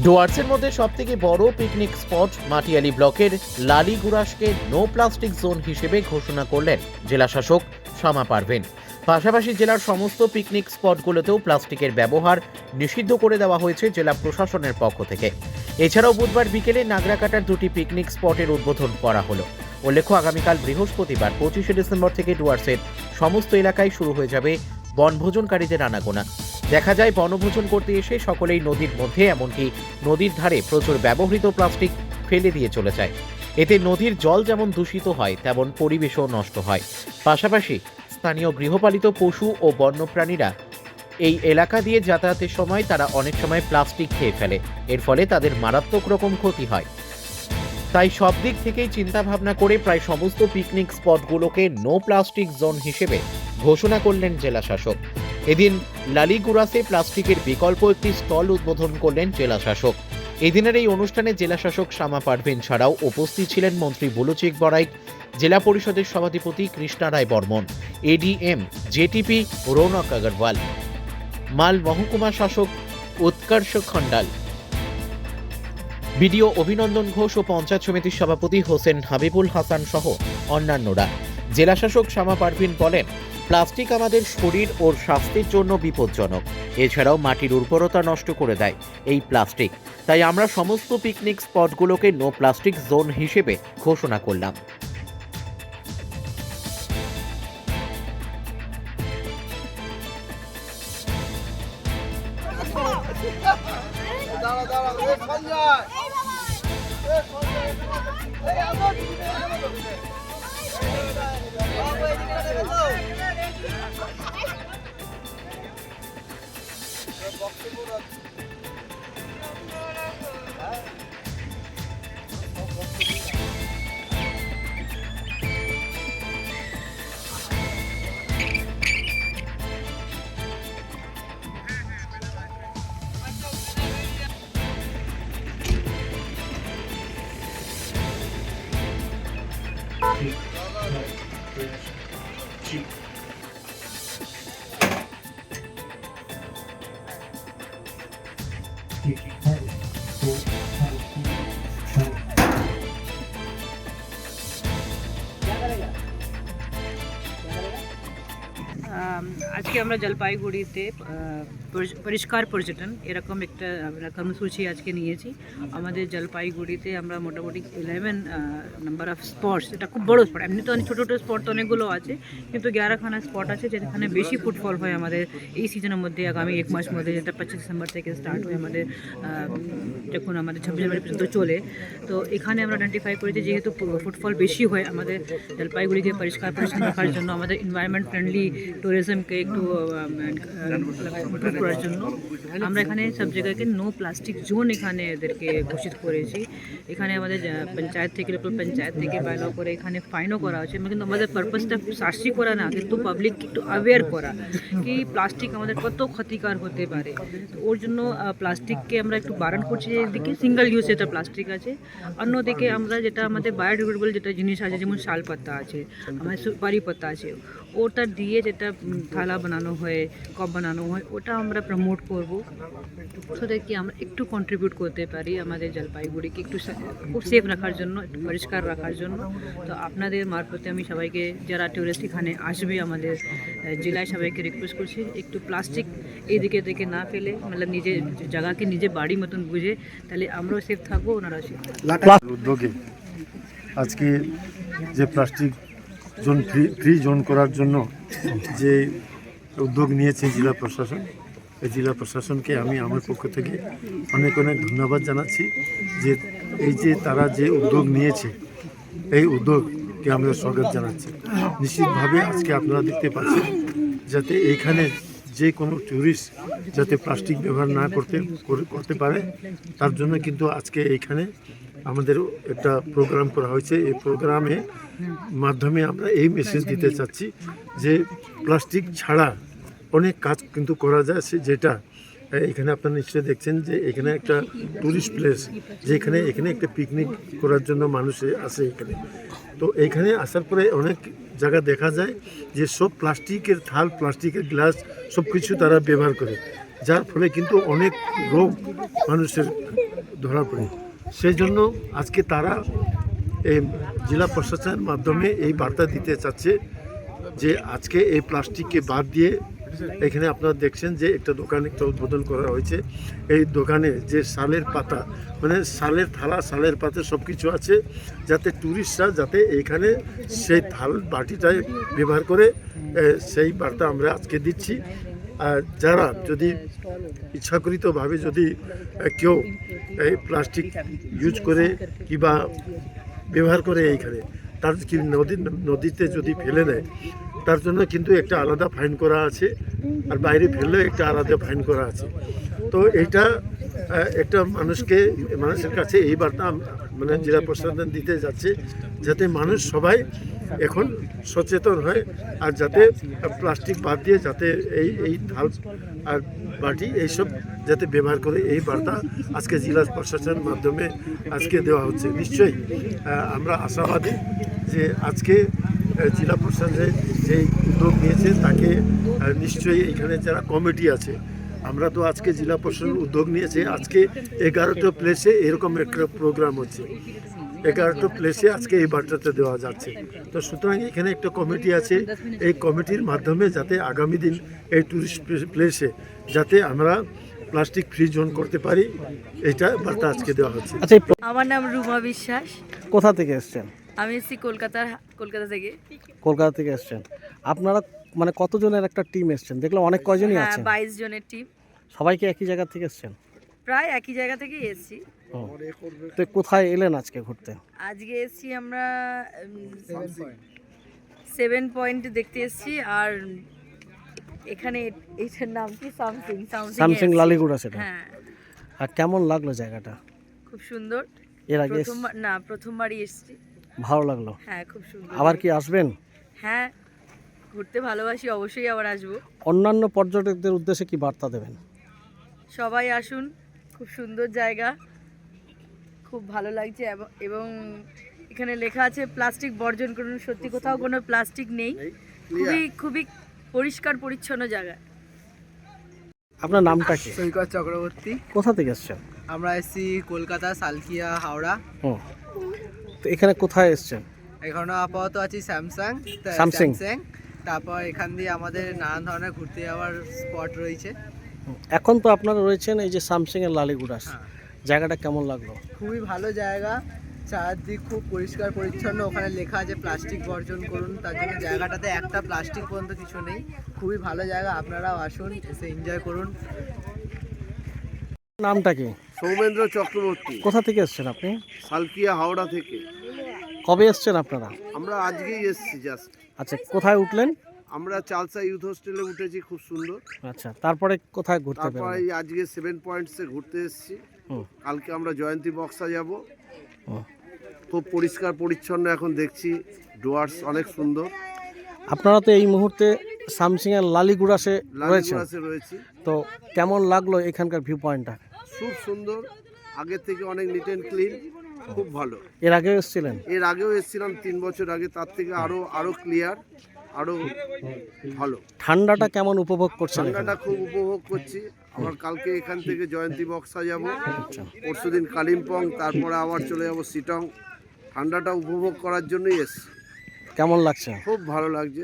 ডুয়ার্সের মধ্যে সবথেকে বড় পিকনিক স্পট মাটিয়ালি ব্লকের লালিগুড়াসকে নো প্লাস্টিক জোন হিসেবে ঘোষণা করলেন জেলাশাসক শামা পারভীন। পাশাপাশি জেলার সমস্ত পিকনিক স্পটগুলোতেও প্লাস্টিকের ব্যবহার নিষিদ্ধ করে দেওয়া হয়েছে জেলা প্রশাসনের পক্ষ থেকে। এছাড়াও বুধবার বিকেলে নাগরাকাটার দুটি পিকনিক স্পটের উদ্বোধন করা হলো। উল্লেখ্য, আগামীকাল বৃহস্পতিবার 25শে ডিসেম্বর থেকে ডুয়ার্সের সমস্ত এলাকায় শুরু হয়ে যাবে বনভোজনকারীদের আনাগোনা। দেখা যায় বনভোজন করতে এসে সকলেই নদীর মধ্যে, এমনকি নদীর ধারে প্রচুর ব্যবহৃত প্লাস্টিক ফেলে দিয়ে চলে যায়। এতে নদীর জল যেমন দূষিত হয়, তেমন পরিবেশও নষ্ট হয়। পাশাপাশি স্থানীয় গৃহপালিত পশু ও বন্যপ্রাণীরা এই এলাকা দিয়ে যাতায়াতের সময় তারা অনেক সময় প্লাস্টিক খেয়ে ফেলে। এর ফলে তাদের মারাত্মক রকম ক্ষতি হয়। তাই সব দিক থেকেই চিন্তা ভাবনা করে প্রায় সমস্ত পিকনিক স্পটগুলোকে নো প্লাস্টিক জোন হিসেবে ঘোষণা করলেন জেলা শাসক। এদিন লালিগুড়াসে প্লাস্টিকের বিকল্প একটি স্টল উদ্বোধন করলেন জেলা শাসক। এদিনের এই অনুষ্ঠানে জেলা শাসক শামা পারভীন ছাড়াও উপস্থিত ছিলেন মন্ত্রী বুলুচিক বড়াইক, জেলা পরিষদের সভাধিপতি কৃষ্ণা রায় বর্মন, এডিএম জেটিপি রৌনক আগরওয়াল, মাল মহকুমা শাসক উৎকর্ষ খন্ডাল, বিডিও অভিনন্দন ঘোষ ও পঞ্চায়েত সমিতির সভাপতি হোসেন হাবিবুল হাসান সহ অন্যান্যরা। জেলাশাসক শামা পারভীন বলেন, প্লাস্টিক আমাদের শরীর ও স্বাস্থ্যের জন্য বিপজ্জনক। এছাড়াও মাটির উর্বরতা নষ্ট করে দেয় এই প্লাস্টিক। তাই আমরা সমস্ত পিকনিক স্পটগুলোকে নো প্লাস্টিক জোন হিসেবে ঘোষণা করলাম। আজকে আমরা জলপাইগুড়িতে পরিষ্কার পর্যটন এরকম একটা কর্মসূচি আজকে নিয়েছি। আমাদের জলপাইগুড়িতে আমরা মোটামুটি 11 নাম্বার অফ স্পটস, এটা খুব বড় স্পট। এমনি তো অনেক ছোটো ছোটো স্পট তো অনেকগুলো আছে, কিন্তু 11খানা স্পট আছে যেখানে বেশি ফুটফল হয় আমাদের এই সিজনের মধ্যে। আগামী 1 মাস মধ্যে, যেটা 25 ডিসেম্বর থেকে স্টার্ট হয় আমাদের, যখন আমাদের 26 জানুয়ারি পর্যন্ত চলে। তো এখানে আমরা আইডেন্টিফাই করেছি যেহেতু ফুটফল বেশি হয় আমাদের জলপাইগুড়িকে পরিষ্কার পরিচ্ছন্ন রাখার জন্য, আমাদের এনভায়রনমেন্ট ফ্রেন্ডলি ট্যুরিজমকে একটু ইমপ্রুভ করার জন্য আমরা এখানে সব জায়গাকে নো প্লাস্টিক জোন এখানে এদেরকে ঘোষিত করেছি। এখানে আমাদের পঞ্চায়েত থেকে, লোকাল পঞ্চায়েত থেকে বাইল করে এখানে ফাইনও করা হচ্ছে। কিন্তু আমাদের পারপাসটা শাস্তি করা না, কিন্তু পাবলিক একটু অ্যাওয়্যার করা কি প্লাস্টিক আমাদের কত ক্ষতিকর হতে পারে। তো ওর জন্য প্লাস্টিককে আমরা একটু বারণ করছি। একদিকে সিঙ্গেল ইউজ যেটা প্লাস্টিক আছে, অন্যদিকে আমরা যেটা আমাদের বায়োডিগ্রেডেবল যেটা জিনিস আছে, যেমন শাল পাতা আছে, আমাদের সুপারি পাতা আছে, ওটা দিয়ে যেটা থালা বানানো হয়, কাপ বানানো হয়, ওটা আমরা প্রমোট করব, সেটা কি আমরা একটু কন্ট্রিবিউট করতে পারি আমাদের জলপাইগুড়িকে একটু খুব সেফ রাখার জন্য, একটু পরিষ্কার রাখার জন্য। তো আপনাদের মারফতে আমি সবাইকে, যারা টুরিস্ট এখানে আসবে আমাদের জেলায়, সবাইকে রিকোয়েস্ট করছি একটু প্লাস্টিক এইদিকে দিকে না ফেলে, মানে নিজের জায়গাকে নিজে বাড়ি মতন বুঝে, তাহলে আমরাও সেফ থাকবো, ওনারা সেফ থাকবো। উদ্যোগে আজকে যে প্লাস্টিক জোন ফ্রি জোন করার জন্য যে উদ্যোগ নিয়েছে জেলা প্রশাসন, এই জেলা প্রশাসনকে আমি আমার পক্ষ থেকে অনেক অনেক ধন্যবাদ জানাচ্ছি। যে এই যে তারা যে উদ্যোগ নিয়েছে, এই উদ্যোগকে আমরা স্বাগত জানাচ্ছি। নিশ্চিতভাবে আজকে আপনারা দেখতে পাচ্ছেন যাতে এইখানে যে কোনো ট্যুরিস্ট যাতে প্লাস্টিক ব্যবহার না করতে পারে, তার জন্য কিন্তু আজকে এইখানে আমাদের একটা প্রোগ্রাম করা হয়েছে। এই প্রোগ্রামে মাধ্যমে আমরা এই মেসেজ দিতে চাচ্ছি যে প্লাস্টিক ছাড়া অনেক কাজ কিন্তু করা যায়, যেটা এখানে আপনারা নিশ্চয়ই দেখছেন যে এখানে একটা ট্যুরিস্ট প্লেস, যেখানে এখানে একটা পিকনিক করার জন্য মানুষ আসে এখানে। তো এইখানে আসার পরে অনেক জায়গা দেখা যায় যে সব প্লাস্টিকের থাল, প্লাস্টিকের গ্লাস সব কিছু তারা ব্যবহার করে, যার ফলে কিন্তু অনেক রোগ মানুষের ধরা পড়ে। সেই জন্য আজকে তারা এই জেলা প্রশাসনের মাধ্যমে এই বার্তা দিতে চাচ্ছে যে আজকে এই প্লাস্টিককে বাদ দিয়ে এখানে আপনারা দেখছেন যে একটা দোকান একটা উদ্বোধন করা হয়েছে। এই দোকানে যে শালের পাতা মানে শালের থালা শালের পাতা সব কিছু আছে, যাতে ট্যুরিস্টরা যাতে এখানে সেই থাল বাটিটাই ব্যবহার করে, সেই বার্তা আমরা আজকে দিচ্ছি। আর যারা যদি ইচ্ছাকৃতভাবে যদি কেউ এই প্লাস্টিক ইউজ করে কিংবা ব্যবহার করে এইখানে, তার কি নদীতে যদি ফেলে দেয় তার জন্য কিন্তু একটা আলাদা ফাইন করা আছে, আর বাইরে ফেললেও একটা আলাদা ফাইন করা আছে। তো এইটা একটা মানুষের কাছে এই বার্তা মানে জেলা প্রশাসন দিতে যাচ্ছে, যাতে মানুষ সবাই এখন সচেতন হয় আর যাতে প্লাস্টিক বাদ দিয়ে যাতে এই থাল আর বাটি এইসব যাতে ব্যবহার করে, এই বার্তা আজকে জেলা প্রশাসনের মাধ্যমে আজকে দেওয়া হচ্ছে। নিশ্চয়ই আমরা আশাবাদী যে আজকে জেলা প্রশাসনের যে উদ্যোগ নিয়েছে তাকে নিশ্চয়ই এখানে যারা কমিটি আছে, আমরা তো আজকে জেলা প্রশাসন উদ্যোগ নিয়েছে, আজকে 11টা প্লেসে এরকম একটা প্রোগ্রাম হচ্ছে, 11টা প্লেসে আজকে এই বার্তাটা দেওয়া যাচ্ছে। তো সুতরাং এখানে একটা কমিটি আছে, এই কমিটির মাধ্যমে যাতে আগামী দিন এই টুরিস্ট প্লেসে যাতে আমরা প্লাস্টিক ফ্রি জোন করতে পারি, এটা বার্তা আজকে দেওয়া হচ্ছে। আচ্ছা, আমার নাম রুমা বিশ্বাস। কোথা থেকে এসছেন? আমি এসেছি কলকাতা থেকে। কলকাতা থেকে এসছেন। আপনারা মানে কতজনের একটা টিম এসছেন? দেখলাম অনেক কয়জনই হ্যাঁ, আছেন। 22 জনের টিম। সবাইকে একই জায়গা থেকে এসছেন? প্রায় একই জায়গা থেকেই এসেছি। ও, তো কোথায় এলেন আজকে ঘুরতে? আজকে এসেছি আমরা 7 পয়েন্ট দেখতে এসেছি। আর এখানে এইটার নাম কি? সামসিং লালিগুড়া সেটা। হ্যাঁ, আর কেমন লাগলো জায়গাটা? খুব সুন্দর। এর আগে প্রথমবারই এসেছি। ভালো লাগলো? হ্যাঁ, খুব সুন্দর। আবার কি আসবেন? হ্যাঁ, ঘুরতে ভালোবাসি, অবশ্যই আবার আসবো। অন্যান্য পর্যটকদের উদ্দেশ্যে কি বার্তা দেবেন? সবাই আসুন, খুব সুন্দর জায়গা, খুব ভালো লাগছে। এবং এখানে লেখা আছে প্লাস্টিক বর্জন করুন। সত্যি কোথাও কোনো প্লাস্টিক নেই, খুবই পরিষ্কার পরিচ্ছন্ন জায়গা। আপনার নামটা কি? সৈকত চক্রবর্তী। কোথা থেকে এসছেন? আমরা এসেছি কলকাতা, সালকিয়া, হাওড়া। ও, তো এখানে কোথায় এসছেন? এখানে আপাতত আছি স্যামসাং। স্যামসাং। তারপর এখান দিয়ে আমাদের নানান ধরনের ঘুরতে যাওয়ার স্পট রয়েছে। এখন তো আপনারা রয়েছেন এই যে স্যামসাং এর লালিগুড়াস, হ্যাঁ। জায়গাটা কেমন লাগলো? খুবই ভালো জায়গা, চারদিক খুব পরিষ্কার পরিচ্ছন্ন। ওখানে লেখা আছে প্লাস্টিক বর্জন করুন, তার জন্য জায়গাটাতে একটা প্লাস্টিক পর্যন্ত কিছু নেই। খুবই ভালো জায়গা, আপনারাও আসুন, এসে এনজয় করুন। নামটা কি? সৌমেন্দ্র চক্রবর্তী। কোথা থেকে এসছেন আপনি? সালকিয়া, হাওড়া থেকে। কবে এসছেন আপনারা? আমরা আজকেই এসেছি জাস্ট। আচ্ছা, কোথায় উঠলেন? আমরা চালসা ইউথ হোস্টেলে উঠেছি, খুব সুন্দর। আচ্ছা, তারপরে কোথায় ঘুরতে তারপর পেলেন? এই আজকে 7 পয়েন্টসে ঘুরতে এসেছি। হুম। কালকে আমরা জয়ন্তী বক্সা যাব। হুম। খুব পরিষ্কার পরিচ্ছন্ন এখন দেখছি, ডুয়ার্স অনেক সুন্দর। আপনারা তো এই মুহূর্তে স্যামসাং এর লালিগুড়াসে রয়েছেন, লালিগুড়াসে রয়েছি। তো কেমন লাগলো এখানকার ভিউ পয়েন্টটা? খুব সুন্দর, আগের থেকে অনেক নিট অ্যান্ড ক্লিন, খুব ভালো। এর আগেও এসেছিলেন? এর আগেও এসেছিলাম 3 বছর আগে, তার থেকে আরো ক্লিয়ার, আরো ভালো। ঠান্ডাটা কেমন উপভোগ করছেন? ঠান্ডাটা খুব উপভোগ করছি। আবার কালকে এখান থেকে জয়ন্তী বক্সা যাব, আচ্ছা। পরশুদিন কালিম্পং, তারপরে আবার চলে যাব শিটং। ঠান্ডাটা উপভোগ করার জন্যই এসছি। কেমন লাগছে? খুব ভালো লাগছে।